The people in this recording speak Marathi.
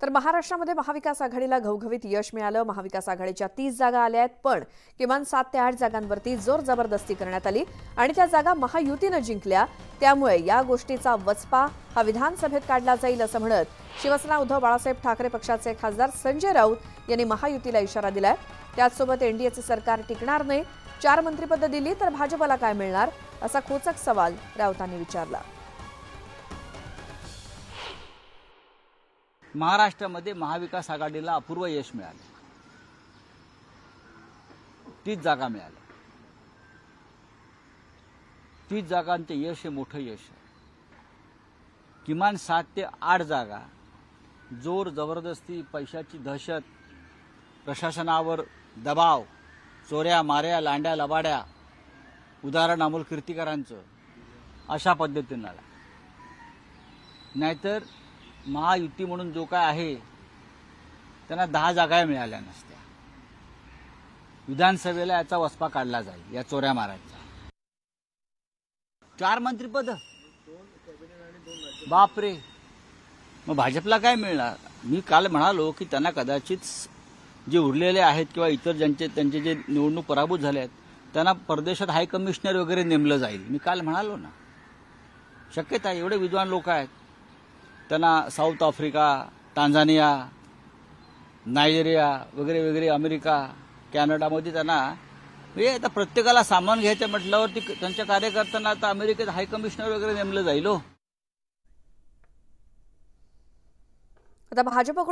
तर महाराष्ट्रामध्ये महाविकास आघाडीला घवघवीत यश मिळालं। महाविकास आघाडीच्या 30 जागा आल्या आहेत, पण किमान 7 ते 8 जागांवरती जोर जबरदस्ती करण्यात आली आणि त्या जागा महायुतीनं जिंकल्या। त्यामुळे या गोष्टीचा वचपा हा विधानसभेत काढला जाईल असं म्हणत शिवसेना उद्धव बाळासाहेब ठाकरे पक्षाचे खासदार संजय राऊत यांनी महायुतीला इशारा दिलाय। त्याचसोबत एनडीएचे सरकार टिकणार नाही, 4 मंत्रिपद दिली तर भाजपला काय मिळणार असा खोचक सवाल राऊतांनी विचारला। महाराष्ट्रामध्ये महाविकास आघाडीला अपूर्व यश मिळाले, 30 जागा मिळाल्या। 30 जागांचे यश हे मोठं यश आहे। किमान 7 ते 8 जागा जोर जबरदस्ती, पैशाची दहशत, प्रशासनावर दबाव, चोऱ्या माऱ्या लांड्या लबाड्या, उदाहरण अमोल कीर्तीकरांचं अशा पद्धतीनं आला। नाहीतर महायुती म्हणून जो काय आहे त्यांना 10 जागा मिळाल्या नसत्या। विधानसभेला याचा वचपा काढला जाईल या चोऱ्या मारायचा। 4 मंत्रिपद, बापरे, मग भाजपला काय मिळणार? मी काल म्हणालो की त्यांना कदाचित जे उरलेले आहेत किंवा इतर त्यांचे जे निवडणूक पराभूत झाले आहेत त्यांना परदेशात हाय कमिशनर वगैरे नेमलं जाईल। मी काल म्हणालो ना, शक्यता आहे, एवढे विद्वान लोक आहेत, त्यांना साऊथ आफ्रिका, टांझानिया, नायजेरिया वगैरे वगैरे, अमेरिका, कॅनडामध्ये त्यांना म्हणजे आता प्रत्येकाला सामान घ्यायचं म्हटल्यावरती त्यांच्या कार्यकर्त्यांना आता अमेरिकेत हाय कमिशनर वगैरे नेमलं जाईल हो। आता भाजपकडून